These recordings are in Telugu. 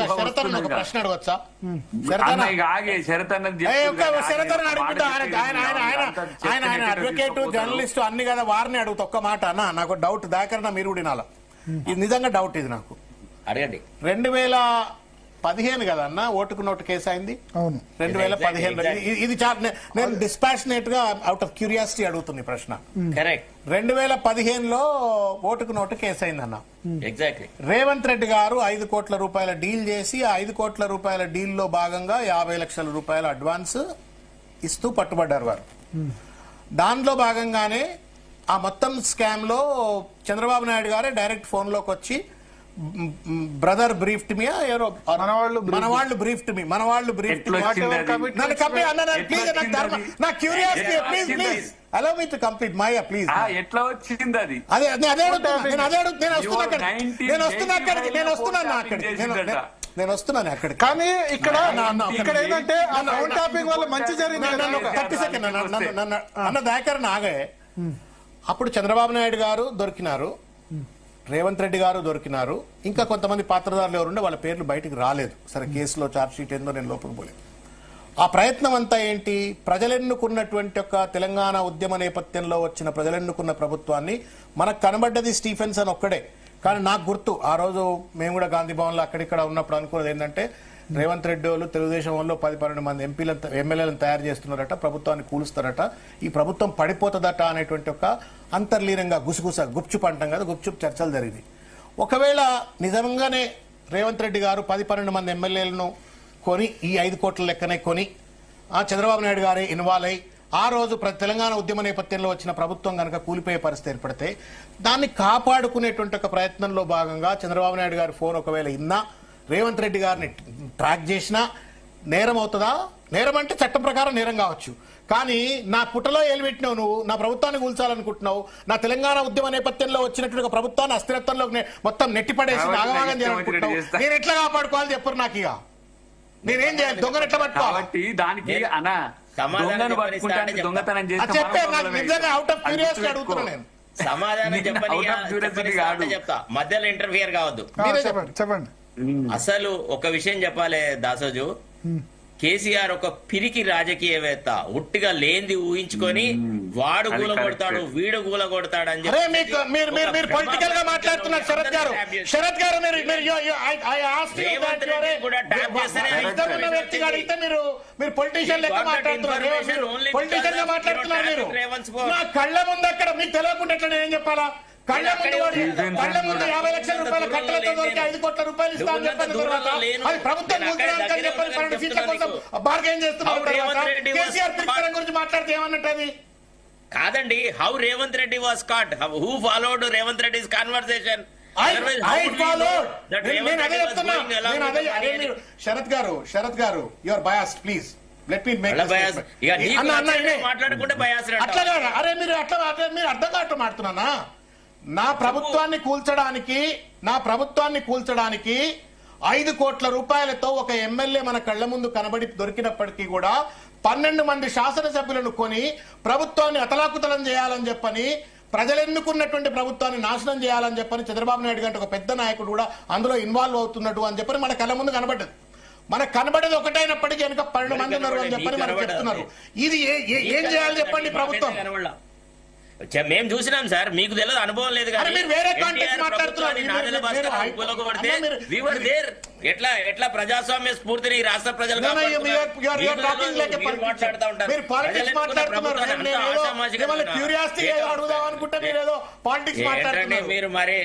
శరత్ ఒక ప్రశ్న అడగొచ్చా? ఆయన అడ్వకేట్ జర్నలిస్ట్ అన్ని కదా, వారిని అడుగుతా ఒక్క మాట అన్న. నాకు డౌట్ దాకరణ మీరు కూడా వినాలా, ఇది నిజంగా డౌట్ ఇది నాకు. అడగండి. 2015 కదా అన్న ఓటుకు నోటు కేసు అయింది. అవును 2015. ఇది నేను డిస్పాషనేట్ గా అవుట్ ఆఫ్ క్యూరియాసిటీ అడుగుతుంది ప్రశ్న. కరెక్ట్. 2015లో ఓటుకు నోటు కేసు అయింది అన్న. ఎగ్జాక్ట్లీ. రేవంత్ రెడ్డి గారు 5 కోట్ల రూపాయల డీల్ చేసి, ఆ 5 కోట్ల రూపాయల డీల్ లో భాగంగా 50 లక్షల రూపాయల అడ్వాన్స్ ఇస్తూ పట్టుబడ్డారు వారు. దానిలో భాగంగానే ఆ మొత్తం స్కామ్ లో చంద్రబాబు నాయుడు గారే డైరెక్ట్ ఫోన్ లోకి వచ్చి బ్రదర్ బ్రీఫ్డ్ మీ, ఎవరో మనవాళ్ళు బ్రీఫ్డ్ మీ నన్ను కంప్లీట్ అన్న ప్లీజ్, నా curiosity please allow me to complete my please. ఎట్లా వచ్చింది అది? నేను వస్తున్నాను అక్కడికి. కానీ ఇక్కడ ఏంటంటే టాపిక్ వల్ల మంచి జరిగింది. 30 సెకండ్ అన్న దాకర్ నాగే. అప్పుడు చంద్రబాబు నాయుడు గారు దొరికినారు, రేవంత్ రెడ్డి గారు దొరికినారు, ఇంకా కొంతమంది పాత్రదారులు ఎవరుండే వాళ్ళ పేర్లు బయటికి రాలేదు. సరే కేసులో ఛార్జ్ షీట్ ఏందో నేను లోపలికి పోలేదు. ఆ ప్రయత్నం అంతా ఏంటి, ప్రజలెన్నుకున్నటువంటి ఒక తెలంగాణ ఉద్యమ నేపథ్యంలో వచ్చిన ప్రజలెన్నుకున్న ప్రభుత్వాన్ని మనకు కనబడ్డది స్టీఫెన్సన్ ఒక్కడే. కానీ నాకు గుర్తు, ఆ రోజు మేము కూడా గాంధీ భవన్ లో అక్కడిక్కడ ఉన్నప్పుడు అనుకున్నది ఏంటంటే, రేవంత్ రెడ్డి వాళ్ళు తెలుగుదేశం వాళ్ళు 10-12 మంది ఎమ్మెల్యేలను తయారు చేస్తున్నారట, ప్రభుత్వాన్ని కూలుస్తారట, ఈ ప్రభుత్వం పడిపోతుందట అనేటువంటి ఒక అంతర్లీనంగా గుప్చుప్ అంటాం కదా, గుప్చుప్ చర్చలు జరిగింది. ఒకవేళ నిజంగానే రేవంత్ రెడ్డి గారు 10-12 మంది ఎమ్మెల్యేలను కొని, ఈ 5 కోట్ల లెక్కనే కొని, చంద్రబాబు నాయుడు గారే ఇన్వాల్వ్ అయ్యి ఆ రోజు తెలంగాణ ఉద్యమ నేపథ్యంలో వచ్చిన ప్రభుత్వం కనుక కూలిపోయే పరిస్థితి ఏర్పడితే, దాన్ని కాపాడుకునేటువంటి ఒక ప్రయత్నంలో భాగంగా చంద్రబాబు నాయుడు గారి ఫోన్ ఒకవేళ ఇన్నా, రేవంత్ రెడ్డి గారిని ట్రాక్ చేసినా నేరం అవుతుందా? నేరం అంటే చట్టం ప్రకారం నేరం కావచ్చు. కానీ నా పుట్టలో ఏలిపెట్టినావు నువ్వు, నా ప్రభుత్వాన్ని కూల్చాలనుకుంటున్నావు, నా తెలంగాణ ఉద్యమ నేపథ్యంలో వచ్చినటువంటి ప్రభుత్వాన్ని అస్థిరత్వంలో మొత్తం నెట్టిపడేసి నాగవాగం చేయాలనుకుంటున్నావు. నేను ఎట్లా కాపాడుకోవాలి చెప్పరు నాకు. ఇక నేనేం చేయాలి? దొంగను ఎట్లా పట్టుకోవాలి? దానికి అనా దొంగతనం చేసి అవుట్ ఆఫ్ క్యూరియాసిటీ అడుగుతున్నా నేను. సమాధానం చెప్తా, మధ్యలో ఇంటర్ఫియర్ కావద్దు. చెప్పండి. అసలు ఒక విషయం చెప్పాలి దాసోజు, కేసీఆర్ ఒక పిరికి రాజకీయవేత్త, ఉట్టిగా లేంది ఊహించుకొని వాడు గూల కొడతాడు, వీడు గూల కొడతాడు అని చెప్పి పొలిటికల్ గా మాట్లాడుతున్నారు. శరత్ గారు మీరు పొలిటీషియన్ లెక్క మాట్లాడుతున్నారు. పొలిటీషియన్ గా మాట్లాడుతున్నారు మీరు. నా కళ్ళ ముందు అక్కడ మీకు తెలియకుండా ఎట్లా నేను చెప్పాలా? కళ్ళ ముందు 50 లక్షల రూపాయల కట్టలతో దొరికి 5 కోట్ల రూపాయలు ఇస్తామని చెప్పిన తర్వాత అది ప్రభుత్వం చెప్పని 12 సీట్ల కోసం బార్గెన్ చేస్తున్నారు. కేసీఆర్ పిక్చర్ గురించి మాట్లాడితే ఏమన్నట్టు అది కాదండి. How Revanth Reddy was caught, who followed Revanth Reddy's conversation? Sarath గారు your bias please let me make మాట్లాడుకుంటే బయాస్. అరే మీరు అర్థం కావటం మాడుతున్నానా? నా ప్రభుత్వాన్ని కూల్చడానికి 5 కోట్ల రూపాయలతో ఒక ఎమ్మెల్యే మన కళ్ల ముందు కనబడి దొరికినప్పటికీ కూడా 12 మంది శాసనసభ్యులను కొని ప్రభుత్వాన్ని అతలాకుతలం చేయాలని చెప్పని, ప్రజలెన్నుకున్నటువంటి ప్రభుత్వాన్ని నాశనం చేయాలని చెప్పని చంద్రబాబు నాయుడు గారి ఒక పెద్ద నాయకుడు కూడా అందులో ఇన్వాల్వ్ అవుతున్నట్టు అని చెప్పని మన కళ్ళ ముందు కనబడ్డది. మనకు కనబడేది ఒకటైనప్పటికీ వెనుక 12 మంది ఉన్నారు అని చెప్పని మనకు చెప్తున్నారు. ఇది ఏం చేయాలి చెప్పండి ప్రభుత్వం? మేము చూసినాం సార్, మీకు తెలియదు, అనుభవం లేదు. ఎట్లా ప్రజాస్వామ్య స్ఫూర్తిని రాష్ట్ర ప్రజలు మీరు మరి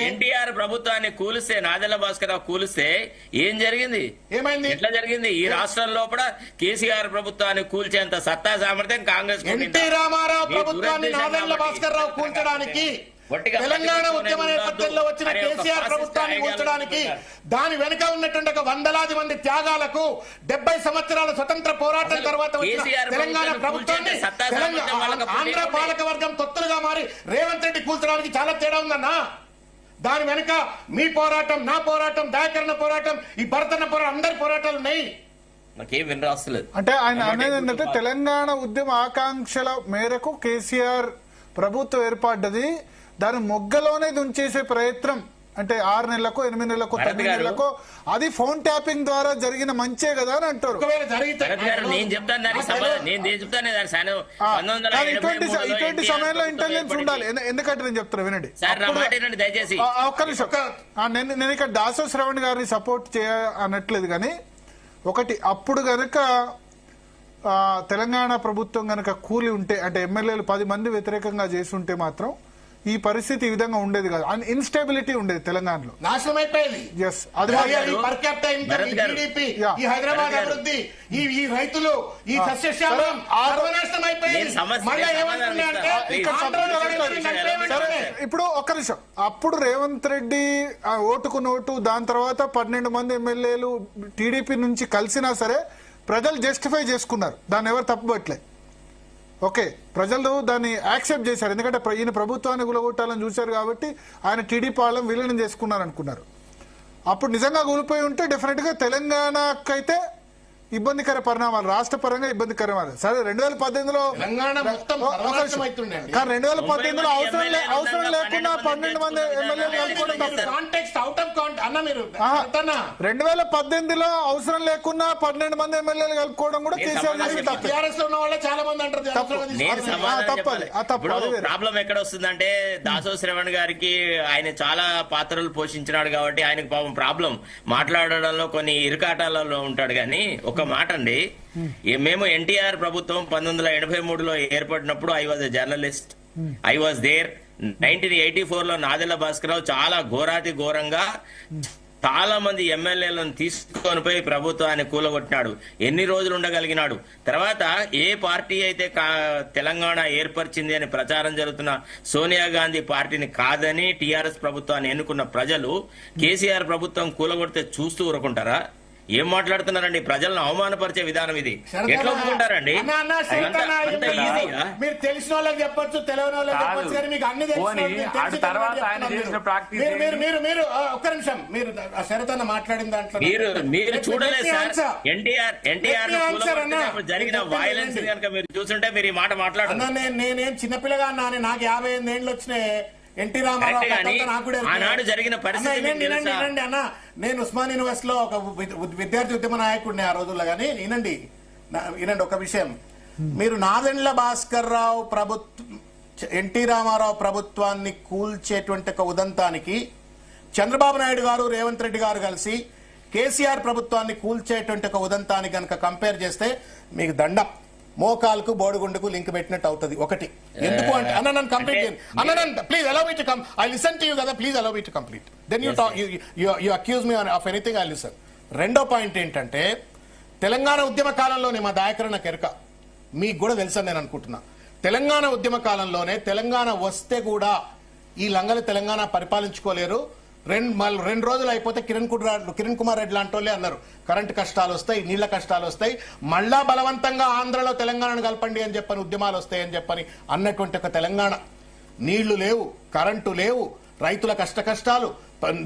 ఎన్టీఆర్ ప్రభుత్వాన్ని కూలిస్తే, నాదెళ్ల భాస్కర్ రావు కూలిస్తే ఏం జరిగింది? ఏమైంది? ఎట్లా జరిగింది? ఈ రాష్ట్రం లోపల కేసీఆర్ ప్రభుత్వాన్ని కూల్చేంత సత్తా సామర్థ్యం కాంగ్రెస్. ఎన్టీ రామారావు ప్రభుత్వాన్ని నాదెళ్ల భాస్కర్ రావు కూల్చడానికి, తెలంగాణ ఉద్యమ నేపథ్యంలో వచ్చిన కేసీఆర్ ప్రభుత్వాన్ని కూల్చడానికి, దాని వెనుక ఉన్నటువంటి ఒక 100లాది మంది త్యాగాలకు, 70 సంవత్సరాల స్వతంత్ర పోరాటం తర్వాత వచ్చిన తెలంగాణ ప్రభుత్వాన్ని ఆంధ్ర పాలక వర్గం తొత్తులుగా మారి రేవంత్ రెడ్డి కూల్చడానికి చాలా తేడా ఉందన్నా. దాని వెనుక మీ పోరాటం, నా పోరాటం, దయాకరణ పోరాటం, ఈ భరతన్న పోరాటం, అందరి పోరాటాలు ఉన్నాయి. నాకేం వినరాస్తలేదు. అంటే ఆయన అనేది ఏంటంటే, తెలంగాణ ఉద్యమ ఆకాంక్షల మేరకు కేసీఆర్ ప్రభుత్వం ఏర్పడ్డది, దాని మొగ్గలోనే దుంచేసే ప్రయత్నం అంటే 6 నెలలకో 8 నెలలకో భరత్ 9 గారు. నెలలకో అది ఫోన్ ట్యాపింగ్ ద్వారా జరిగిన మంచే కదా అని అంటారు. ఒకవేళ జరిగితే భరత్ గారు, నేను చెప్తాను దానికి సమాధానం. నేను చెప్తాను దానికి కానీ ఇటువంటి 1983 సమయంలో ఎన్టీఆర్ ఇంటెలిజెన్స్ ప్రభుత్వం ఉండాలి. ఎందుకంటే నేను చెప్తాను వినండి. సార్ నా అప్పుడు- మాట వినండి దయచేసి. ఒక్క నిమిషం. నేను ఇక్కడ దాసో శ్రవణ్ గారిని సపోర్ట్ చేయ అనట్లేదు, కానీ ఒకటి అప్పుడు గనక తెలంగాణ ప్రభుత్వం గనక కూలి ఉంటే, అంటే ఎమ్మెల్యేలు 10 మంది వ్యతిరేకంగా చేసి ఉంటే మాత్రం ఈ పరిస్థితి ఈ విధంగా ఉండేది కాదు. ఇన్స్టేబిలిటీ ఉండేది తెలంగాణలో. నాశనం అయిపోయింది. ఎస్, అది గారు, ఈ పర్ క్యాపిటా ఇన్కమ్, భరత్ ఈ గారు. GDP, Yeah. ఈ హైదరాబాద్ భరత్ గారు. అభివృద్ధి, ఈ రైతులు, ఈ సస్యశ్యామలం సర్వనాశనం అయిపోయింది. నేను సమస్య- మళ్ళీ నేను ఏమంటున్నా అంటే సమాధానం ఇస్తాను. ఇక్కడ ఆంధ్రలో ప్లీజ్. ఎవరైనా సరే, నడిపేయమంటే ఇప్పుడు ఒక్క నిమిషం. అప్పుడు రేవంత్ రెడ్డి ఓటుకు నోటు, దాని తర్వాత 12 మంది ఎమ్మెల్యేలు టీడీపీ నుంచి కలిసినా సరే ప్రజలు జస్టిఫై చేసుకున్నారు, దాన్ని ఎవరు తప్పుపట్టలే. ఓకే, ప్రజలు దాన్ని యాక్సెప్ట్ చేశారు, ఎందుకంటే ఈయన ప్రభుత్వాన్ని గులగొట్టాలని చూశారు కాబట్టి ఆయన టీడీపీ వాళ్ళని విలీనం చేసుకున్నారు అనుకున్నారు. అప్పుడు నిజంగా కూలిపోయి ఉంటే డెఫినెట్ గా తెలంగాణకైతే ఇబ్బందికర పరిణామాలు, రాష్ట్ర పరంగా ఇబ్బందికరమాలు. సరే 2018లో తెలంగాణ మొత్తం సర్వనాశనం అవుతుండండి. కానీ 2018లో అవసరం లేకుండా 12 మంది ఎమ్మెల్యేలు కలుపుకోవడం తప్పు. కాంటెక్స్ట్ అవుట్ ఆఫ్ అన్న మీరు ఆహా. అర్థనా? 2018లో అవసరం లేకుండా 12 మంది ఎమ్మెల్యేలు కలుపుకోవడం కూడా నేను కేసీఆర్ సమాధానం చేసిన తప్పు. టీఆర్ఎస్ లో ఉన్న వాళ్ళే చాలా మంది అంటారు తప్పు. నేను సమాధానం తప్పు చెప్పాలి. అది. తప్పు. ఇప్పుడు అది వేరే. ప్రాబ్లం ఎక్కడ వస్తుందంటే దాసో శ్రవణ్ గారికి ఆయన చాలా పాత్రలు పోషించినాడు కాబట్టి ఆయనకు పాపం ప్రాబ్లం మాట్లాడడంలో కొన్ని ఇరుకాటాలలో ఉంటాడు. కానీ ఒక మాట అండి, మేము ఎన్టీఆర్ ప్రభుత్వం 1983లో ఏర్పడినప్పుడు I was a journalist, I was there. 1984లో నాదెళ్ల భాస్కరరావు చాలా ఘోరాతి ఘోరంగా చాలా మంది ఎమ్మెల్యేలను తీసుకొని పోయి ప్రభుత్వాన్ని కూలగొట్టినాడు. ఎన్ని రోజులు ఉండగలిగినాడు? తర్వాత ఏ పార్టీ అయితే తెలంగాణ ఏర్పరిచింది అని ప్రచారం జరుగుతున్న సోనియా గాంధీ పార్టీని కాదని టీఆర్ఎస్ ప్రభుత్వాన్ని ఎన్నుకున్న ప్రజలు కేసీఆర్ ప్రభుత్వం కూలగొడితే చూస్తూ ఊరుకుంటారా? ఏం మాట్లాడుతున్నారండి? ప్రజలను అవమానపరిచే విధానం ఇది. ఎట్లా ఒప్పుకుంటారండి? అంత ఈజీగా? మీరు తెలిసిన వాళ్ళకి చెప్పొచ్చు, తెలియని వాళ్ళకి కాదు. చెప్పొచ్చు, కానీ మీకు అన్ని తెలిసిన పోనీ, వాళ్ళకి తెలిసి ఆడు తర్వాత తెలియని ఆయన చెప్తున్నారు చేసిన మీరు. practice మీరు- ఏంటి? మీరు- మీరు ఒక్క నిమిషం, మీరు ఆ శరత్ అన్న మాట్లాడిన దాంట్లో మీరు చూడలేదు sir. answer. NTR Let me answer అన్న. జరిగిన నేను వైలెన్స్ చెప్పేది కనుక మీరు చూస్తుంటే మీరు ఈ మాట మాట్లాడారు. అన్న నేనేం చిన్నపిల్లగా అన్నా, నాకు 58 ఏండ్లు వచ్చినాయి. ఎన్టీ రామారావు కరెక్టే కానీ కథంతా నాకు కూడా ఎరుకే. ఆనాడు జరిగిన పరిస్థితి అన్న, మీకు వినండి, తెలుసా? వినండి అన్న, నేను ఉస్మాన్ యూనివర్సిటీలో ఒక విద్యార్థి ఉద్యమ నాయకుడిని ఆ రోజుల్లో. కానీ వినండి ఒక విషయం, మీరు నాదెండ్ల భాస్కర్ రావు ఎన్టీ రామారావు ప్రభుత్వాన్ని కూల్చేటువంటి ఒక ఉదంతానికి చంద్రబాబు నాయుడు గారు, రేవంత్ రెడ్డి గారు కలిసి కేసీఆర్ ప్రభుత్వాన్ని కూల్చేటువంటి ఒక ఉదంతానికి కనుక కంపేర్ చేస్తే మీకు దండం, మోకాలకు బోడిగుండుకు లింక్ పెట్టినట్టు అవుతుంది. ఒకటి ఎందుకు అంటే అన్న నన్ను కంప్లీట్ అన్న please allow me to come, I listen to you కదా, please allow me to complete, then you talk, you accuse me of anything, I listen. రెండో పాయింట్ ఏంటంటే, తెలంగాణ ఉద్యమ కాలంలోనే మా దాయకరణ కెరక మీకు కూడా తెలుసని నేను అనుకుంటున్నా. తెలంగాణ ఉద్యమ కాలంలోనే తెలంగాణ వస్తే కూడా ఈ లంగలు తెలంగాణ పరిపాలించుకోలేరు, రెండు రోజులు అయిపోతే కిరణ్ కుమార్ రెడ్డి లాంటి వాళ్ళే అన్నారు కరెంటు కష్టాలు వస్తాయి, నీళ్ల కష్టాలు వస్తాయి, మళ్ళా బలవంతంగా ఆంధ్రలో తెలంగాణను కలపండి అని చెప్పని ఉద్యమాలు వస్తాయని చెప్పని అన్నటువంటి ఒక తెలంగాణ. నీళ్లు లేవు, కరెంటు లేవు, రైతుల కష్టాలు,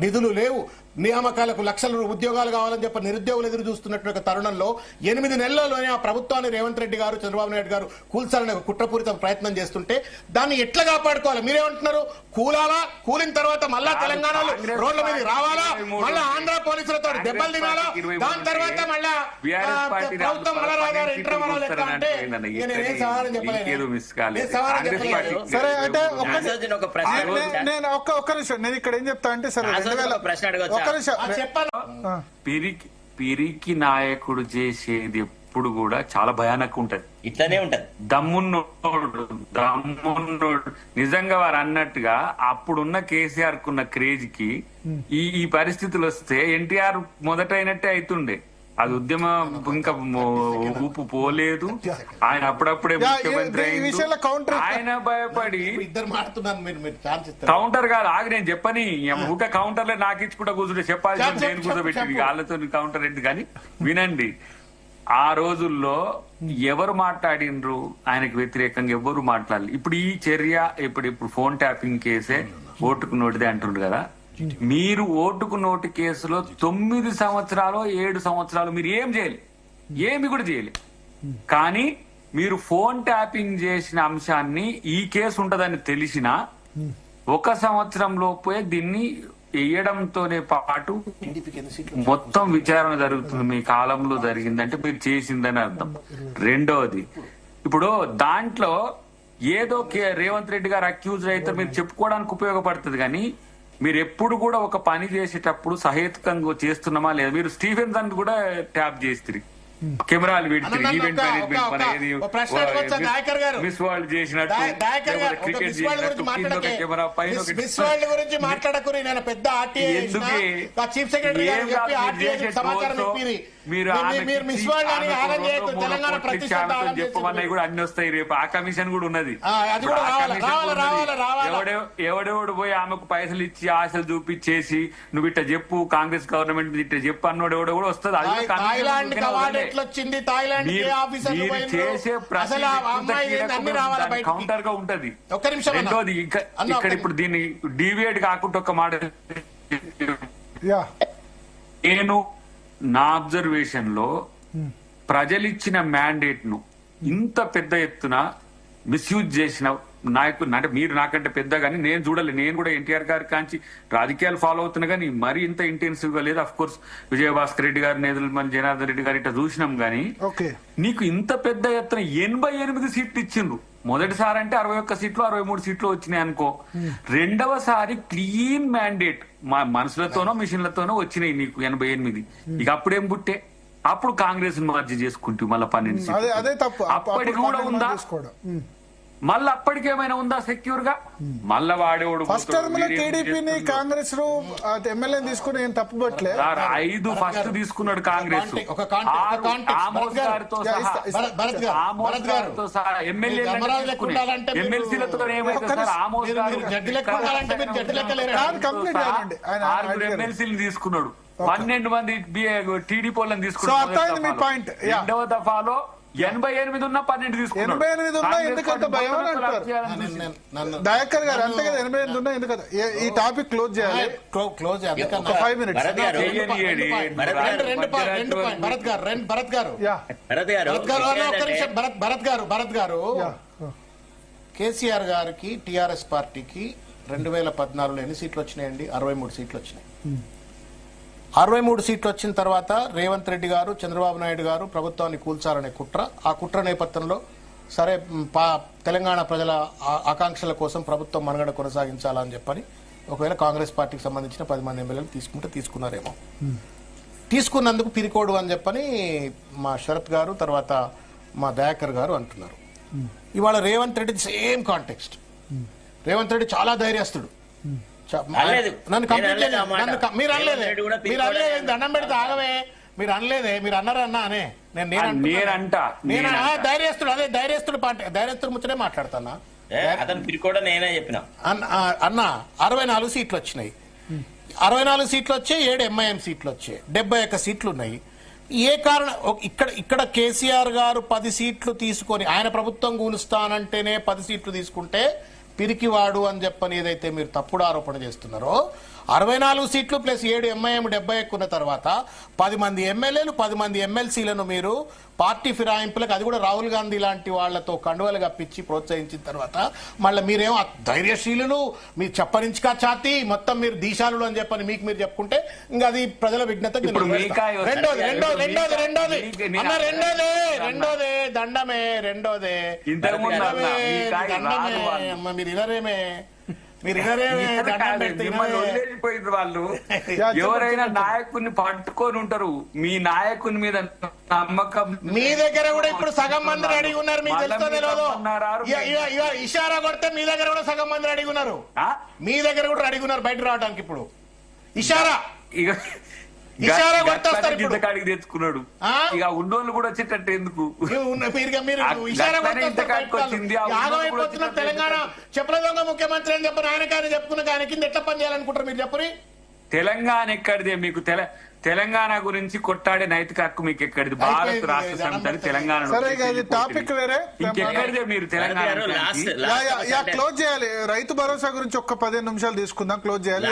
నిధులు లేవు, నియామకాలకు లక్షల ఉద్యోగాలు కావాలని చెప్పి నిరుద్యోగులు ఎదురు చూస్తున్నటువంటి ఒక తరుణంలో 8 నెలల్లోనే ఆ ప్రభుత్వాన్ని రేవంత్ రెడ్డి గారు, చంద్రబాబు నాయుడు గారు కూల్చాలని ఒక కుట్రపూరిత ప్రయత్నం చేస్తుంటే దాన్ని ఎట్లా కాపాడుకోవాలి? మీరేమంటున్నారు? కూలాలా? కూలిన తర్వాత మళ్ళా తెలంగాణలో రోడ్ల మీద రావాలా? మళ్ళా ఆంధ్ర పోలీసులతో దెబ్బలు తినాలా? దాని తర్వాత మళ్ళా ప్రభుత్వం మళ్ళా రాగారు ఇంటర్వల్ లెక్క అంటే నేనేం సమాధానం చెప్పలేదు. నేను సమాధానం చెప్పలేదు. సరే, అంటే దాసోజుని ఒక ప్రశ్న అడగొచ్చా? నేను ఒక్క నిమిషం, నేను ఇక్కడ ఏం చెప్తా అంటే, సరే దాసోజుని ఒక ప్రశ్న అడగొచ్చా? ఒక్క నిమిషం. చెప్పాను. పిరికి నాయకుడు చేసేది ఎప్పుడు కూడా చాలా భయానక ఉంటది. ఇట్లానే ఉంటది. దమ్మున్నోడు నిజంగా వారు అన్నట్టుగా అప్పుడున్న కేసీఆర్ కున్న క్రేజ్ కి ఈ పరిస్థితులు వస్తే ఎన్టీఆర్ మొదటైనట్టే అవుతుండే. అది ఉద్యమం ఇంకా ఊపు పోలేదు. ఆయన అప్పుడప్పుడే ముఖ్యమంత్రి ఈ విషయంలో counter ఆయన భయపడి ఇద్దరు మాట్లాడుతున్నారు, మీరు ఛాన్స్ ఇస్తారు. కౌంటర్ కాదు, ఆగి నేను చెప్పని ఊట కౌంటర్లే నాకు ఇచ్చుకుంటా కూర్చుంటే చెప్పాల్సి చెప్పు, నేను కూర్చోబెట్టి చెప్పు. వాళ్ళతో కౌంటర్ ఏంటి. కానీ వినండి, ఆ రోజుల్లో ఎవరు మాట్లాడినరు ఆయనకు వ్యతిరేకంగా? ఎవరు మాట్లాడాలి? ఇప్పుడు ఈ చర్య ఇప్పుడు ఫోన్ ట్యాపింగ్ కేసే ఓటుకు నోటిదే అంటుండ్రు కదా. మీరు ఓటుకు నోటు కేసులో 9 సంవత్సరాలు 7 సంవత్సరాలు మీరు ఏం చేయలే, ఏమి కూడా చేయలే. కానీ మీరు ఫోన్ ట్యాపింగ్ చేసిన అంశాన్ని ఈ కేసు ఉంటదని తెలిసినా 1 సంవత్సరం లోపే దీన్ని వేయడంతోనే పాటు మొత్తం విచారణ జరుగుతుంది మీ కాలంలో జరిగిందంటే మీరు చేసిందని అర్థం. రెండవది, ఇప్పుడు దాంట్లో ఏదో రేవంత్ రెడ్డి గారు అక్యూజ్ అయితే మీరు చెప్పుకోవడానికి ఉపయోగపడుతుంది, కానీ మీరు ఎప్పుడు కూడా ఒక పని చేసేటప్పుడు సహేతుకంగా చేస్తున్నామా లేదా? మీరు స్టీఫెన్సన్ కూడా ట్యాప్ చేస్తారు, కెమెరాలు పెడితే ఈవెంట్ మేనేజ్మెంట్ మన ఏది మిస్ వరల్డ్ చేసినట్టు క్రికెట్ చేసినట్టు కింద ఒక కెమెరా పైన చెప్పమన్నా కూడా అన్ని వస్తాయి. రేపు ఆ కమిషన్ కూడా ఉన్నది. ఎవడెవడు పోయి ఆమెకు పైసలు ఇచ్చి ఆశలు చూపించేసి నువ్వు ఇట్లా చెప్పు కాంగ్రెస్ గవర్నమెంట్ ఇట్లా చెప్పు అన్నోడు ఎవడో కూడా వస్తుంది. అది చేసే కౌంటర్ గా ఉంటది. రెండోది ఇక్కడ ఇప్పుడు దీన్ని డీవియేట్ కాకుండా ఒక మాట, నేను నా అబ్జర్వేషన్ లో ప్రజలిచ్చిన మ్యాండేట్ ను ఇంత పెద్ద ఎత్తున మిస్యూజ్ చేసిన నాయకులు అంటే మీరు నాకంటే పెద్ద కానీ నేను చూడలేదు. నేను కూడా ఎన్టీఆర్ గారి కాంచి రాజకీయాలు ఫాలో అవుతున్నా కానీ మరీ ఇంత ఇంటెన్సివ్ గా లేదు. అఫ్ కోర్స్ విజయభాస్కర్ రెడ్డి గారు, నేదులమల్లి జనార్దన్ రెడ్డి గారు ఇట్లా చూసినాం గానీ నీకు ఇంత పెద్ద ఎత్తున 88 సీట్లు ఇచ్చిండ్రు. మొదటిసారి అంటే 61 సీట్లు 63 సీట్లు వచ్చినాయి అనుకో. రెండవసారి క్లీన్ మ్యాండేట్ మా మనసులతోనో మిషన్లతోనో వచ్చినాయి నీకు 88. ఇక అప్పుడేం పుట్టే అప్పుడు కాంగ్రెస్ మర్జీ చేసుకుంటూ మళ్ళీ 12 సీట్లు. అప్పటికి కూడా ఉందా? మళ్ళీ అప్పటికేమైనా ఉందా సెక్యూర్ గా? మళ్ళా వాడేవాడు ఫస్ట్ టర్మ్ లో టీడీపీని కాంగ్రెస్ ఎమ్మెల్యే తీసుకుని ఏం తప్పుబట్టలే. 5 ఫస్ట్ తీసుకున్నాడు కాంగ్రెస్. ఆమోస్ గారితో సహా ఎమ్మెల్సీలతో ఏమైతే సార్ ఆమోస్ గారు 6 ఎమ్మెల్సీలు తీసుకున్నాడు. 12 మంది టీడీపీ వాళ్ళని తీసుకున్నాడు. రెండవ దఫాలో 88 ఉన్నా 12 తీసుకున్నాడు. 88 ఉన్నా ఎందుకంత భయం అని అంటారు దయాకర్ గారు. అంతే కదా, 88 ఉన్నా ఎందుకంత. ఈ టాపిక్ క్లోజ్ చేయాలి. Close 5 minutes. భరత్ గారు కేసీఆర్ గారికి టిఆర్ఎస్ పార్టీకి 2014లో ఎన్ని సీట్లు వచ్చినాయండి? 63 సీట్లు వచ్చినాయి. 63 సీట్లు వచ్చిన తర్వాత రేవంత్ రెడ్డి గారు, చంద్రబాబు నాయుడు గారు ప్రభుత్వాన్ని కూల్చాలనే కుట్ర. ఆ కుట్ర నేపథ్యంలో సరే తెలంగాణ ప్రజల ఆకాంక్షల కోసం ప్రభుత్వం మనుగడ కొనసాగించాలని చెప్పని ఒకవేళ కాంగ్రెస్ పార్టీకి సంబంధించిన 10 మంది ఎమ్మెల్యేలు తీసుకున్నారేమో. తీసుకున్నందుకు పిరికోడు అని చెప్పని మా శరత్ గారు తర్వాత మా దయాకర్ గారు అంటున్నారు. ఇవాళ రేవంత్ రెడ్డి సేమ్ కాంటెక్స్ట్. రేవంత్ రెడ్డి చాలా ధైర్యస్తుడు. నన్ను మీరు అనలేదే దండం పెడితే ఆగవే. మీరు అనలేదే, మీరు అన్నారన్నా అనే నేను ధైర్యస్తుడు. అదే ధైర్యస్తుడు ముచ్చటే మాట్లాడుతున్నా. అన్న 64 సీట్లు వచ్చినాయి. 64 సీట్లు వచ్చాయి, 7 ఎంఐఎం సీట్లు వచ్చాయి, 71 సీట్లు ఉన్నాయి. ఏ కారణం? ఇక్కడ కేసీఆర్ గారు 10 సీట్లు తీసుకొని ఆయన ప్రభుత్వం కూలుస్తానంటేనే 10 సీట్లు తీసుకుంటే పిరికివాడు అని చెప్పని ఏదైతే మీరు తప్పుడు ఆరోపణ చేస్తున్నారో, 64 సీట్లు ప్లస్ 7 ఎంఐఎం 71 ఉన్న తర్వాత 10 మంది ఎమ్మెల్యేలు 10 మంది ఎమ్మెల్సీలను మీరు పార్టీ ఫిరాయింపులకు, అది కూడా రాహుల్ గాంధీ లాంటి వాళ్లతో కండువలు కప్పించి ప్రోత్సహించిన తర్వాత మళ్ళీ మీరేమో ధైర్యశీలులు, మీరు చెప్పరించుకా ఛాతి మొత్తం మీరు దీశాలు అని చెప్పని మీకు మీరు చెప్పుకుంటే ఇంకా అది ప్రజల విఘ్నత. రెండోదే దండమే. మీరు ఇనరేమే వాళ్ళు ఎవరైనా నాయకుడిని పట్టుకొని ఉంటారు. మీ నాయకుని మీద నమ్మకం మీ దగ్గర కూడా ఇప్పుడు సగం మంది అడిగి ఉన్నారు. మీకు తెలుసో తెలియదు, ఇషారా కొడితే మీ దగ్గర కూడా సగం మంది అడిగి ఉన్నారు. మీ దగ్గర కూడా అడిగి ఉన్నారు బయట రావడానికి. ఇప్పుడు ఇషారా కాడికి తెచ్చుకున్నాడు. ఇక ఉన్నోళ్ళు కూడా వచ్చేటట్టు ఎందుకు? తెలంగాణ చెప్పల దొంగ ముఖ్యమంత్రి అని చెప్పిన ఆయన చెప్పుకున్న ఆయన కింద ఎట్లా పని చేయాలనుకుంటారు మీరు చెప్పరి? తెలంగాణ ఎక్కడిదే? మీకు తెలంగాణ గురించి కొట్టాడే నైతిక హక్కు మీకు ఎక్కడిది? భారత రాష్ట్ర సమితి తెలంగాణ ఇంకెక్కడిదే? మీరు తెలంగాణ క్లోజ్ చేయాలి. రైతు భరోసా గురించి ఒక్క 15 నిమిషాలు తీసుకుందాం, క్లోజ్ చేయాలి.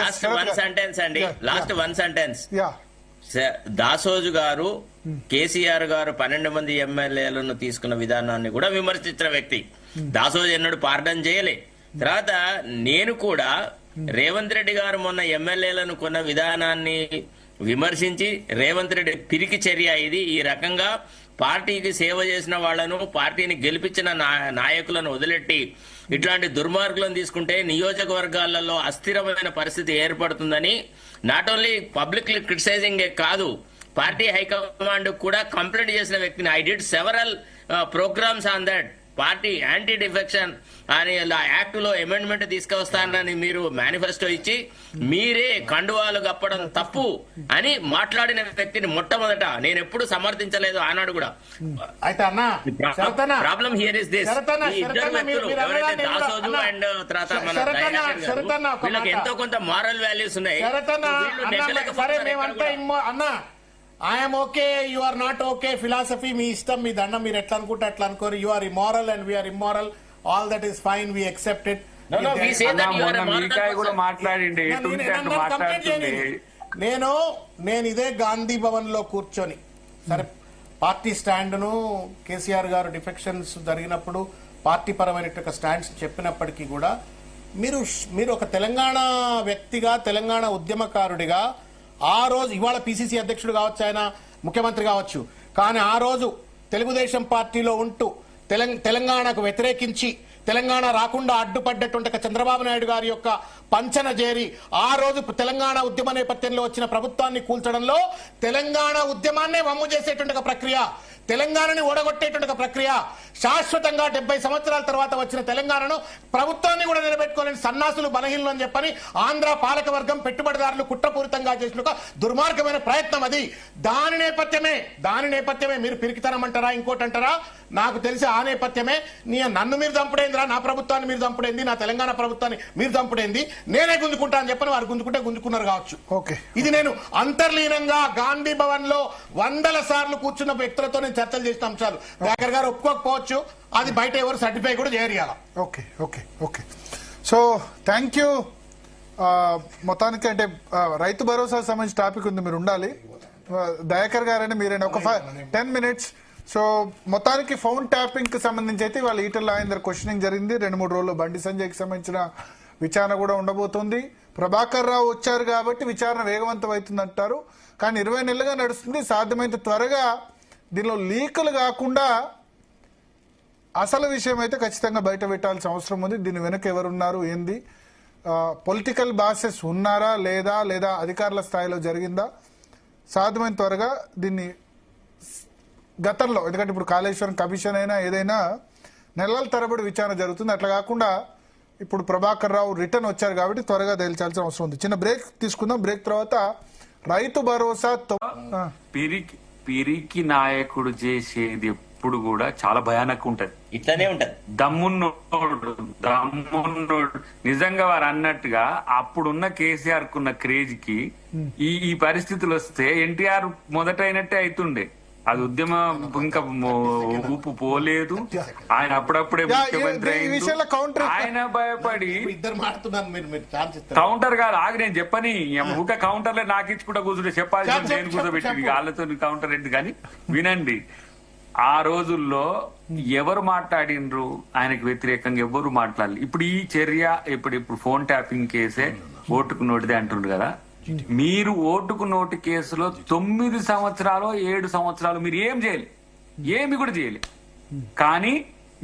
Last one sentence. దాసోజు గారు కేసీఆర్ గారు 12 మంది ఎమ్మెల్యేలను తీసుకున్న విధానాన్ని కూడా విమర్శించిన వ్యక్తి. దాసోజు ఎన్నడూ పార్డన్ చేయలే. తర్వాత నేను కూడా రేవంత్ రెడ్డి గారు మొన్న ఎమ్మెల్యేలను కొన్న విధానాన్ని విమర్శించి రేవంత్ రెడ్డి పిరికి చర్య ఇది. ఈ రకంగా పార్టీకి సేవ చేసిన వాళ్లను, పార్టీని గెలిపించిన నాయకులను వదిలెట్టి ఇట్లాంటి దుర్మార్గులను తీసుకుంటే నియోజకవర్గాలలో అస్థిరమైన పరిస్థితి ఏర్పడుతుందని నాట్ ఓన్లీ పబ్లిక్లీ క్రిటిసైజింగ్ కాదు, పార్టీ హైకమాండ్ కూడా కంప్లైంట్ చేసిన వ్యక్తిని. I did several programmes on that. Party anti defection అని యాక్ట్ లో అమెండ్మెంట్ తీసుకొస్తానని మీరు మేనిఫెస్టో ఇచ్చి మీరే కండువాలు కప్పడం తప్పు అని మాట్లాడిన వ్యక్తిని మొట్టమొదట నేను ఎప్పుడు సమర్థించలేదు ఆనాడు కూడా. అయితే అన్న ప్రాబ్లం హియర్ ఇస్ దిస్, ఇద్దరు వ్యక్తులు ఎవరైతే దాసోజు అండ్ తర్వాత మన దయాకర్ గారు, వీళ్ళకి ఎంతో కొంత మారల్ వాల్యూస్ ఉన్నాయి. అన్న I'm okay, you are not okay, philosophy మీ ఇష్టం, మీ దండం, మీరు ఎట్లా అనుకుంటే అట్లా అనుకోరు. You are immoral and we're immoral, all that is fine, we accept it. కూడా మాట్లాడిండి, నేను ఇదే గాంధీ భవన్ లో కూర్చొని సరే పార్టీ స్టాండ్ ను కేసీఆర్ గారు డిఫెక్షన్స్ జరిగినప్పుడు పార్టీ పరమైన స్టాండ్స్ చెప్పినప్పటికీ కూడా మీరు ఒక తెలంగాణ వ్యక్తిగా, తెలంగాణ ఉద్యమకారుడిగా ఆ రోజు, ఇవాళ పిసిసి అధ్యక్షుడు కావచ్చు, ఆయన ముఖ్యమంత్రి కావచ్చు, కానీ ఆ రోజు తెలుగుదేశం పార్టీలో ఉంటూ తెలంగాణకు వ్యతిరేకించి తెలంగాణ రాకుండా అడ్డుపడ్డటువంటి చంద్రబాబు నాయుడు గారి యొక్క పంచన చేరి ఆ రోజు తెలంగాణ ఉద్యమ నేపథ్యంలో వచ్చిన ప్రభుత్వాన్ని కూల్చడంలో తెలంగాణ ఉద్యమాన్నే వమ్ము చేసేటువంటి ప్రక్రియ, తెలంగాణని ఓడగొట్టేటువంటి ప్రక్రియ, శాశ్వతంగా 70 సంవత్సరాల తర్వాత వచ్చిన తెలంగాణను ప్రభుత్వాన్ని కూడా నిలబెట్టుకోలేని సన్నాసులు, బలహీనలు అని చెప్పని ఆంధ్ర పాలక వర్గం, పెట్టుబడిదారులు కుట్రపూరితంగా చేసిన ఒక దుర్మార్గమైన ప్రయత్నం అది. దాని నేపథ్యమే మీరు పిరికితనం అంటారా, ఇంకోటి అంటారా, నాకు తెలిసి ఆ నేపథ్యమే. నన్ను మీరు చంపుడేందిరా, నా ప్రభుత్వాన్ని మీరు చంపుడేంది, నా తెలంగాణ ప్రభుత్వాన్ని మీరు చంపుడేంది, నేనే గుంజుకుంటా అని చెప్పని వారు గుంజుకున్నారు కావచ్చు. ఇది నేను అంతర్లీనంగా గాంధీ భవన్ లో 100 సార్లు కూర్చున్న వ్యక్తులతో నేను చర్చలు చేసిన అంశాలు. దయాకర్ గారు ఒప్పుకోకపోవచ్చు, అది బయట ఎవరు సర్టిఫై కూడా చేయరియాల. ఓకే. So thank you. మొత్తానికి అంటే రైతు భరోసా సంబంధించిన టాపిక్ ఉంది, మీరు ఉండాలి. దయాకర్ గారని మీరైనా ఒక 10 మినిట్స్. సో మొత్తానికి ఫోన్ ట్యాపింగ్ కి సంబంధించి అయితే వాళ్ళ ఈటల రాజేందర్ క్వశ్చనింగ్ జరిగింది. 2-3 రోజుల్లో బండి సంజయ్కి సంబంధించిన విచారణ కూడా ఉండబోతోంది. ప్రభాకర్ రావు వచ్చారు కాబట్టి విచారణ వేగవంతం అవుతుంది అంటారు, కానీ 20 నెలలుగా నడుస్తుంది. సాధ్యమైనంత త్వరగా దీనిలో లీకులు కాకుండా అసలు విషయం అయితే ఖచ్చితంగా బయట పెట్టాల్సిన అవసరం ఉంది. దీని వెనక ఎవరున్నారు, ఏంది, పొలిటికల్ బాసెస్ ఉన్నారా లేదా అధికారుల స్థాయిలో జరిగిందా, సాధ్యమైన త్వరగా దీన్ని గతంలో, ఎందుకంటే ఇప్పుడు కాళేశ్వరం కమిషన్ అయినా ఏదైనా నెలల తరబడి విచారణ జరుగుతుంది. అట్లా కాకుండా ఇప్పుడు ప్రభాకర్ రావు రిటర్న్ వచ్చారు కాబట్టి త్వరగా తేల్చాల్సిన అవసరం ఉంది. చిన్న బ్రేక్ తీసుకుందాం. బ్రేక్ తర్వాత రైతు భరోసా పిరికి నాయకుడు చేసేది ఎప్పుడు కూడా చాలా భయానక ఉంటది, ఇట్లానే ఉంటది. దమ్మున్నోడు నిజంగా వారు అన్నట్టుగా అప్పుడున్న కేసీఆర్ కున్న క్రేజ్ కి ఈ పరిస్థితులు వస్తే ఎన్టీఆర్ మొదటైనట్టే అవుతుండే. అది ఉద్యమం ఇంకా ఊపు పోలేదు. ఆయన అప్పుడప్పుడే ముఖ్యమంత్రి అయింది. ఆయన భయపడి కౌంటర్ కాదు, ఆగి నేను చెప్పని ఊక కౌంటర్లే నాకు ఇచ్చుకుంటా కూర్చుంటే చెప్పాల్సి నేను కూర్చోబెట్టి వాళ్ళతో కౌంటర్ ఏంటి. కానీ వినండి, ఆ రోజుల్లో ఎవరు మాట్లాడినరు ఆయనకు వ్యతిరేకంగా ఎవరు మాట్లాడాలి. ఇప్పుడు ఈ చర్య ఇప్పుడు ఫోన్ ట్యాపింగ్ కేసే ఓటుకు నోటిదే అంటుండ్రు కదా. మీరు ఓటుకు నోటు కేసులో 9 సంవత్సరాలు 7 సంవత్సరాలు మీరు ఏమి కూడా చేయలే. కానీ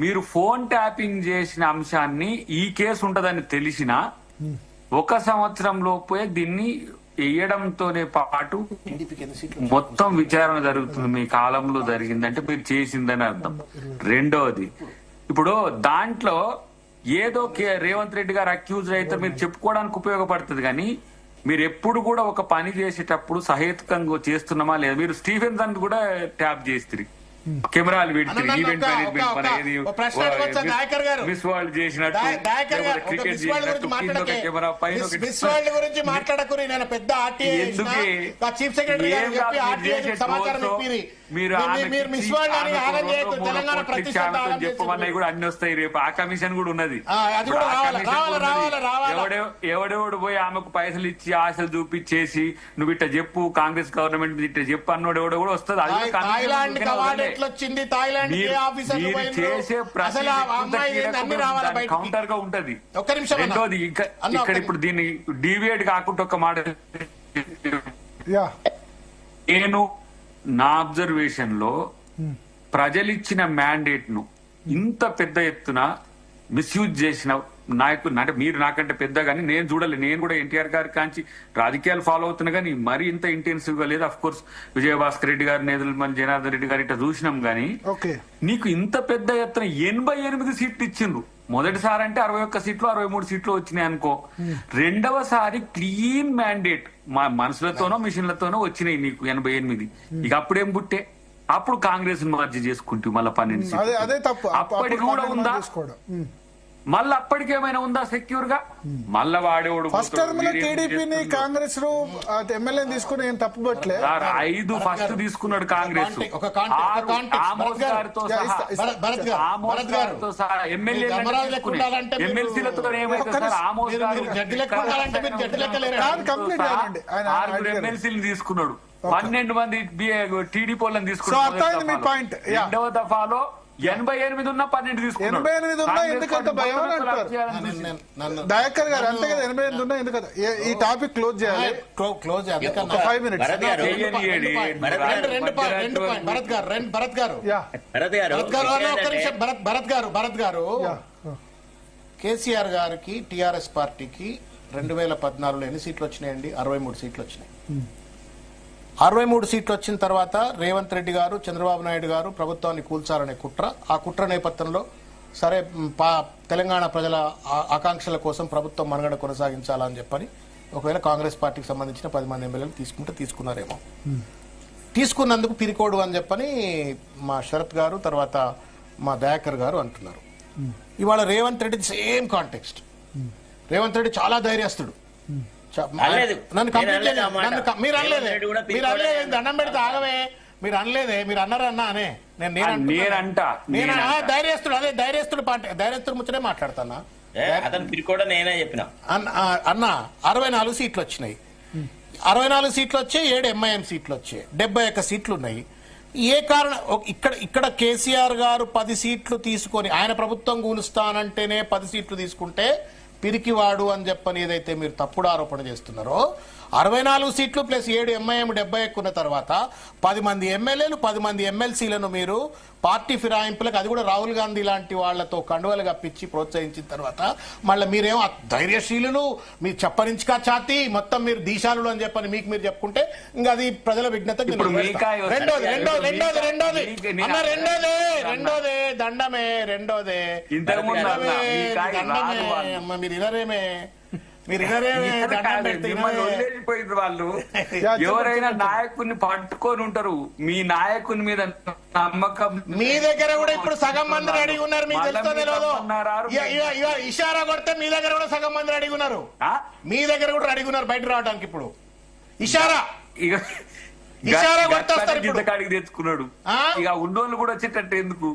మీరు ఫోన్ ట్యాపింగ్ చేసిన అంశాన్ని ఈ కేసు ఉంటదని తెలిసినా 1 సంవత్సరం లోపే దీన్ని వేయడంతోనే పాటు మొత్తం విచారణ జరుగుతుంది. మీ కాలంలో జరిగిందంటే మీరు చేసిందని అర్థం. రెండవది, ఇప్పుడు దాంట్లో ఏదో రేవంత్ రెడ్డి గారు అక్యూజ్ అయితే మీరు చెప్పుకోవడానికి ఉపయోగపడుతుంది. కానీ మీరు ఎప్పుడు కూడా ఒక పని చేసేటప్పుడు సహేతుకంగా చేస్తున్నామా లేదా. మీరు స్టీఫెన్సన్ కూడా ట్యాప్ చేస్తారు, కెమెరాలు పెడుతుంది, ఈవెంట్ మేనేజ్మెంట్ మన ఏది మిస్ వరల్డ్ చేసినట్టు, క్రికెట్ చేసినట్టు కెమెరా పైన చెప్పమన్నా కూడా అన్ని వస్తాయి. రేపు ఆ కమిషన్ కూడా ఉన్నది. ఎవడెవడు పోయి ఆమెకు పైసలు ఇచ్చి ఆశలు చూపించేసి నువ్వు ఇట్లా చెప్పు, కాంగ్రెస్ గవర్నమెంట్ ఇట్లా చెప్పు అన్నోడు ఎవడో కూడా వస్తుంది. అది ఎట్లా వచ్చింది, థాయిలాండ్ ఏ ఆఫీసర్ చేసే అసలు ఆ అమ్మాయి అన్ని రావాలా బయట కౌంటర్ గా ఉంటది. ఒక్క నిమిషం అన్న. రెండోది అన్న, ఇక్కడ ఇప్పుడు దీన్ని డీవియేట్ కాకుండా ఒక మాట యా నేను నా అబ్జర్వేషన్ లో ప్రజలిచ్చిన మ్యాండేట్ ను ఇంత పెద్ద ఎత్తున మిస్యూజ్ చేసిన నాయకులు అంటే మీరు నాకంటే పెద్ద కానీ నేను చూడలేదు. నేను కూడా ఎన్టీఆర్ గారి కాంచి రాజకీయాలు ఫాలో అవుతున్నా కానీ మరీ ఇంత ఇంటెన్సివ్ గా లేదు. అఫ్ కోర్స్ విజయభాస్కర్ రెడ్డి గారు, నేదులమల్లి జనార్దన్ రెడ్డి గారు ఇట్లా చూసినాం గానీ ఓకే నీకు ఇంత పెద్ద ఎత్తున 88 సీట్లు ఇచ్చిండ్రు. మొదటిసారి అంటే 61 సీట్లు 63 సీట్లు వచ్చినాయి అనుకో. రెండవసారి క్లీన్ మ్యాండేట్ మా మనసులతోనో మిషన్లతోనో వచ్చినాయి నీకు 88. ఇక అప్పుడేం పుట్టే అప్పుడు కాంగ్రెస్ మర్జీ చేసుకుంటూ మళ్ళీ 12 సీట్లు. అదే తప్పు. అప్పటికి కూడా ఉందా? మళ్ళీ అప్పటికేమైనా ఉందా సెక్యూర్ గా? మళ్ళా వాడేవాడు ఫస్ట్ టర్మ్ లో టీడీపీని కాంగ్రెస్ ఎమ్మెల్యే తీసుకుని ఏం తప్పు పట్టలే. 5 ఫస్ట్ తీసుకున్నాడు కాంగ్రెస్. ఒక కాంటెక్స్ట్ ఆమోస్ గారితో సహా ఎమ్మెల్సీలతో ఏమైతే సార్ ఆమోస్ గారు కంప్లీట్ అయ్యండి. 6 ఎమ్మెల్సీలు తీసుకున్నాడు, 12 మంది టీడీపీ వాళ్ళని అర్థమైంది మీ point. తీసుకున్నాడు. రెండవ దఫాలో 88 ఉన్నా 12 తీసుకున్నాడు. 88 ఉన్నా ఎందుకంత భయం అని అంటారు దయాకర్ గారు. అంతే కదా, 88 ఉన్నా ఎందుకంత. ఈ టాపిక్ క్లోజ్ చేయాలి. Close 5 minutes. భరత్ గారు కేసీఆర్ గారికి టిఆర్ఎస్ పార్టీకి 2014లో ఎన్ని సీట్లు వచ్చినాయండి? 63 సీట్లు వచ్చినాయి. 63 సీట్లు వచ్చిన తర్వాత రేవంత్ రెడ్డి గారు, చంద్రబాబు నాయుడు గారు ప్రభుత్వాన్ని కూల్చాలనే కుట్ర. ఆ కుట్ర నేపథ్యంలో సరే తెలంగాణ ప్రజల ఆకాంక్షల కోసం ప్రభుత్వం మనుగడ కొనసాగించాలని చెప్పని ఒకవేళ కాంగ్రెస్ పార్టీకి సంబంధించిన 10 మంది ఎమ్మెల్యేలు తీసుకున్నారేమో. తీసుకున్నందుకు పిరికోడు అని చెప్పని మా శరత్ గారు, తర్వాత మా దయాకర్ గారు అంటున్నారు. ఇవాళ రేవంత్ రెడ్డి సేమ్ కాంటెక్స్ట్. రేవంత్ రెడ్డి చాలా ధైర్యస్తుడు. నన్ను కంప్లీట్ మీరు అనలేదే దండం పెడితే ఆగవే. మీరు అనలేదే, మీరు అన్నారన్నా అనే నేను ధైర్యస్తుడు. అదే ధైర్యస్తుడు ముచ్చటే మాట్లాడతానా. నేనే చెప్పిన అన్న 64 సీట్లు వచ్చినాయి. 64 సీట్లు వచ్చాయి, 7 ఎంఐఎం సీట్లు వచ్చాయి, 71 సీట్లు ఉన్నాయి. ఏ కారణం? ఇక్కడ కేసీఆర్ గారు 10 సీట్లు తీసుకొని ఆయన ప్రభుత్వం కూలుస్తానంటేనే 10 సీట్లు తీసుకుంటే పిరికివాడు అని చెప్పని ఏదైతే మీరు తప్పుడు ఆరోపణ చేస్తున్నారో, 64 సీట్లు ప్లస్ 7 ఎంఐఎం 71 ఉన్న తర్వాత 10 మంది ఎమ్మెల్యేలు 10 మంది ఎమ్మెల్సీలను మీరు పార్టీ ఫిరాయింపులకు, అది కూడా రాహుల్ గాంధీ లాంటి వాళ్లతో కండువలు కప్పించి ప్రోత్సహించిన తర్వాత మళ్ళీ మీరేమో ధైర్యశీలులు, మీరు చెప్పరించుకా ఛాతి మొత్తం మీరు దీశాలు అని చెప్పని మీకు మీరు చెప్పుకుంటే ఇంకా అది ప్రజల విఘ్నత. రెండోదే దండమే. మీరు ఇనరేమే వాళ్ళు ఎవరైనా నాయకుడిని పట్టుకొని ఉంటారు. మీ నాయకుని మీద నమ్మకం మీ దగ్గర కూడా ఇప్పుడు సగం మంది రెడీ ఉన్నారు. మీకు తెలుసో తెలియదు, ఇషారా కొడితే మీ దగ్గర కూడా సగం మంది రెడీ ఉన్నారు. మీ దగ్గర కూడా రెడీ ఉన్నారు బయట రావడానికి. ఇప్పుడు ఇషారా ఇంతకాడికి తెచ్చుకున్నాడు. ఇక ఉన్నోళ్ళు కూడా వచ్చేటట్టు ఎందుకు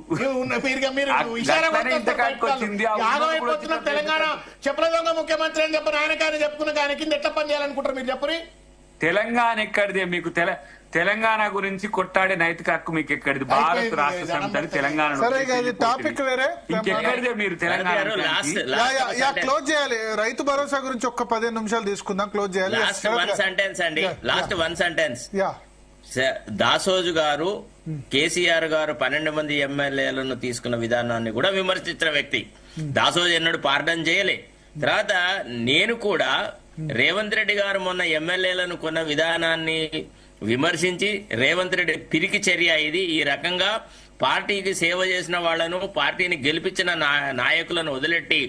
తెలంగాణ చెప్పల దొంగ ముఖ్యమంత్రి అని చెప్పిన ఆయన చెప్పుకున్న ఆయన కింద ఎట్లా పని చేయాలనుకుంటారు మీరు చెప్పని. తెలంగాణ ఎక్కడిదే? మీకు తెలంగాణ గురించి కొట్టాడే నైతిక హక్కు మీకు ఎక్కడిది? భారత రాష్ట్ర సమితి తెలంగాణ ఇంకెక్కడిదే? మీరు తెలంగాణ క్లోజ్ చేయాలి. రైతు భరోసా గురించి ఒక్క 15 నిమిషాలు తీసుకుందాం, క్లోజ్ చేయాలి. Last one sentence. దాసోజు గారు, కేసీఆర్ గారు 12 మంది ఎమ్మెల్యేలను తీసుకున్న విధానాన్ని కూడా విమర్శించిన వ్యక్తి. దాసోజు ఎన్నడూ పార్డన్ చేయలే. తర్వాత నేను కూడా రేవంత్ రెడ్డి గారు మొన్న ఎమ్మెల్యేలను కొన్న విధానాన్ని విమర్శించి, రేవంత్ రెడ్డి పిరికి చర్య ఇది, ఈ రకంగా పార్టీకి సేవ చేసిన వాళ్లను, పార్టీని గెలిపించిన నాయకులను వదిలెట్టి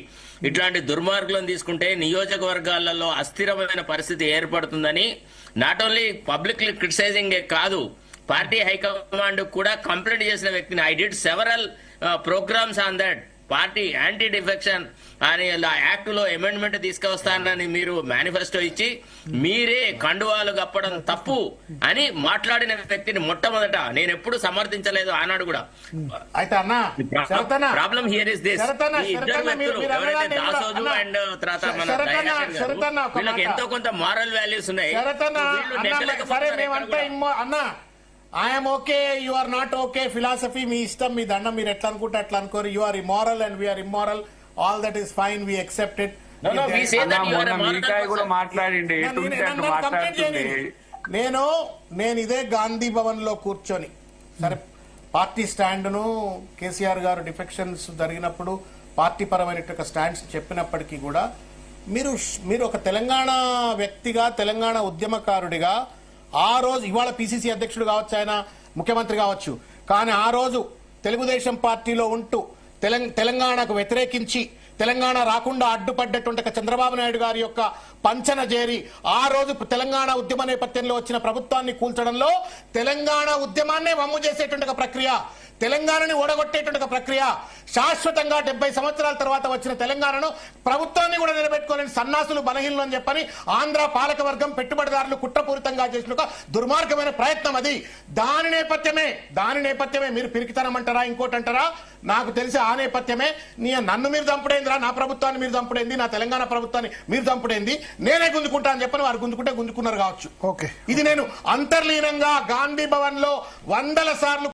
ఇట్లాంటి దుర్మార్గులను తీసుకుంటే నియోజకవర్గాలలో అస్థిరమైన పరిస్థితి ఏర్పడుతుందని నాట్ ఓన్లీ పబ్లిక్లీ క్రిటిసైజింగ్ కాదు, పార్టీ హైకమాండ్ కూడా కంప్లైంట్ చేసిన వ్యక్తిని. I did several programmes on that. Party anti defection అని యాక్ట్ లో అమెండ్మెంట్ తీసుకొస్తానని మీరు మేనిఫెస్టో ఇచ్చి మీరే కండువాలు కప్పడం తప్పు అని మాట్లాడిన వ్యక్తిని మొట్టమొదట నేను ఎప్పుడు సమర్థించలేదు ఆనాడు కూడా. అయితే అన్న ప్రాబ్లం హియర్ ఇస్ దిస్, ఇద్దరు వ్యక్తులు ఎవరైతే దాసోజు అండ్ తర్వాత మన వీళ్ళకి ఎంతో కొంత మారల్ వాల్యూస్ ఉన్నాయి. I'm okay, you are not okay, philosophy మీ ఇష్టం, మీ దండం, మీరు ఎట్లా అనుకుంటే అట్లా అనుకోరు. You are immoral and we're immoral, all that is fine, we accept it. No, no, we say అన్న that you are a మొన్న moral మీకాయ కూడా person. మాట్లాడిండి ఎటు ఉంటే అటు మాట్లాడుతుంది. నేను ఇదే గాంధీ భవన్ లో కూర్చొని, సరే పార్టీ స్టాండ్ ను కేసీఆర్ గారు డిఫెక్షన్స్ జరిగినప్పుడు పార్టీ పరమైన స్టాండ్స్ చెప్పినప్పటికీ కూడా మీరు ఒక తెలంగాణ వ్యక్తిగా, తెలంగాణ ఉద్యమకారుడిగా ఆ రోజు, ఇవాళ పిసిసి అధ్యక్షుడు కావచ్చు, ఆయన ముఖ్యమంత్రి కావచ్చు, కానీ ఆ రోజు తెలుగుదేశం పార్టీలో ఉంటూ తెలంగాణకు వ్యతిరేకించి తెలంగాణ రాకుండా అడ్డుపడ్డటువంటి ఒక చంద్రబాబు నాయుడు గారి యొక్క పంచన చేరి ఆ రోజు తెలంగాణ ఉద్యమ నేపథ్యంలో వచ్చిన ప్రభుత్వాన్ని కూల్చడంలో తెలంగాణ ఉద్యమాన్నే వమ్ము చేసేటువంటి ఒక ప్రక్రియ, తెలంగాణని ఓడగొట్టేటువంటి ఒక ప్రక్రియ, శాశ్వతంగా 70 సంవత్సరాల తర్వాత వచ్చిన తెలంగాణను ప్రభుత్వాన్ని కూడా నిలబెట్టుకోలేని సన్నాసులు, బలహీనలు అని చెప్పని ఆంధ్ర పాలకవర్గం, పెట్టుబడిదారులు కుట్రపూరితంగా చేసిన ఒక దుర్మార్గమైన ప్రయత్నం అది. దాని నేపథ్యమే మీరు పిరికితనం అంటారా, ఇంకోటి అంటారా, నాకు తెలిసి ఆ నేపథ్యమే. నన్ను మీరు చంపుడేందిరా, నా ప్రభుత్వాన్ని మీరు చంపుడేంది, నా తెలంగాణ ప్రభుత్వాన్ని మీరు చంపుడేంది, నేనే గుంజుకుంటా అని చెప్పని వారు గుంజుకున్నారు కావచ్చు. ఓకే, ఇది నేను అంతర్లీనంగా గాంధీ భవన్ లో 100 సార్లు